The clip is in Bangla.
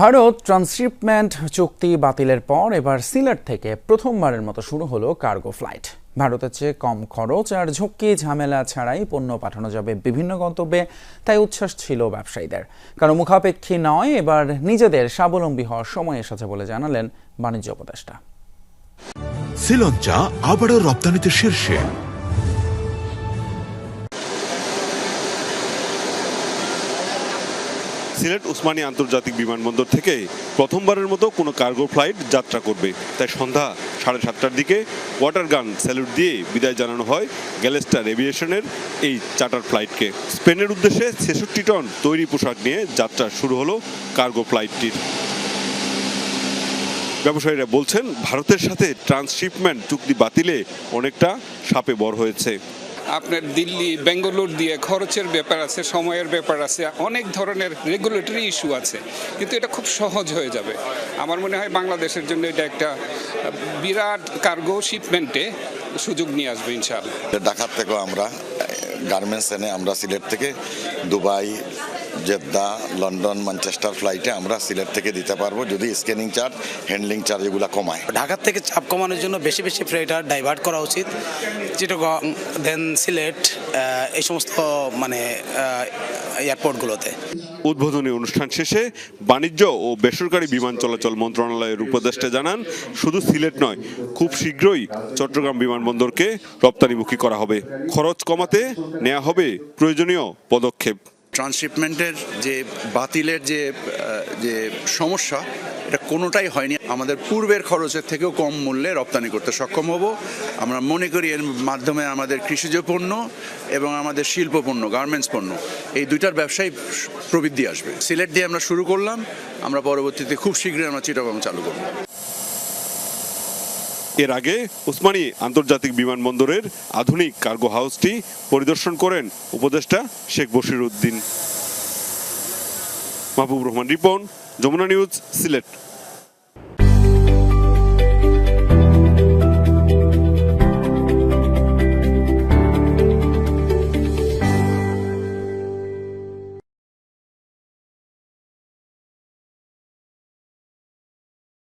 ভারত ট্রান্সশিপমেন্ট চুক্তি বাতিলের পর এবার সিলেট থেকে প্রথমবারের মতো শুরু হলো কার্গো ফ্লাইট। ভারতের চেয়ে কম খরচ আর ঝুঁকি ঝামেলা ছাড়াই পণ্য পাঠানো যাবে বিভিন্ন গন্তব্যে, তাই উচ্ছ্বাস ছিল ব্যবসায়ীদের। কারণ মুখাপেক্ষী নয়, এবার নিজেদের স্বাবলম্বী হওয়ার সময় এসেছে বলে জানালেন বাণিজ্য উপদেষ্টা। শ্রীলঙ্কা আবারও রপ্তানিতে শীর্ষে। সিলেট ওসমানী আন্তর্জাতিক বিমানবন্দর থেকে প্রথমবারের মতো কোনো কার্গো ফ্লাইট যাত্রা করবে, তাই সন্ধ্যা 7:30টার দিকে ওয়াটার গান স্যালুট দিয়ে বিদায় জানানো হয় গ্যালেস্টার এভিয়েশনের এই চার্টার ফ্লাইটকে। স্পেনের উদ্দেশ্যে 66 টন তৈরি পোশাক নিয়ে যাত্রা শুরু হলো কার্গো ফ্লাইটটির। ব্যবসায়ীরা বলছেন, ভারতের সাথে ট্রান্সশিপমেন্ট চুক্তি বাতিলে অনেকটা শাপে বর হয়েছে। আপনার দিল্লি বেঙ্গালুর দিয়ে খরচের ব্যাপার আছে, সময়ের ব্যাপার আছে, অনেক ধরনের রেগুলেটরি ইস্যু আছে, কিন্তু এটা খুব সহজ হয়ে যাবে। আমার মনে হয় বাংলাদেশের জন্য এটা একটা বিরাট কার্গো শিপমেন্টে সুযোগ নিয়ে আসবে ইনশাআল্লাহ। ঢাকার থেকেও আমরা গার্মেন্টস এনে আমরা সিলেট থেকে দুবাই, জেদ্দা, লন্ডন, ম্যানচেস্টার ফ্লাইটে আমরা সিলেট থেকে দিতে পারবো, যদি স্ক্যানিং চার্জ, হ্যান্ডলিং চার্জ এগুলো কমায়। ঢাকার থেকে চাপ কমানোর জন্য বেশি বেশি ফ্লাইটার ডাইভার্ট করা উচিত। চিটাগং, দেন সিলেট, এই সমস্ত এয়ারপোর্টগুলোতে। উদ্বোধনী অনুষ্ঠান শেষে বাণিজ্য ও বেসরকারি বিমান চলাচল মন্ত্রণালয়ের উপদেষ্টা জানান, শুধু সিলেট নয়, খুব শীঘ্রই চট্টগ্রাম বিমানবন্দরকে রপ্তানিমুখী করা হবে। খরচ কমাতে নেওয়া হবে প্রয়োজনীয় পদক্ষেপ। ট্রান্সশিপমেন্টের যে বাতিলের যে সমস্যা, এটা কোনোটাই হয়নি। আমাদের পূর্বের খরচের থেকেও কম মূল্যে রপ্তানি করতে সক্ষম হব। আমরা মনে করি এর মাধ্যমে আমাদের কৃষিজ পণ্য এবং আমাদের শিল্প পণ্য, গার্মেন্টস পণ্য, এই দুইটার ব্যবসায় প্রবৃদ্ধি আসবে। সিলেট দিয়ে আমরা শুরু করলাম, আমরা পরবর্তীতে খুব শীঘ্রই আমরা চিটাগং চালু করব। এর আগে ওসমানী আন্তর্জাতিক বিমানবন্দরের আধুনিক কার্গো হাউসটি পরিদর্শন করেন উপদেষ্টা শেখ বশির উদ্দিন। মাহবুব রহমান রিপন, যমুনা নিউজ, সিলেট।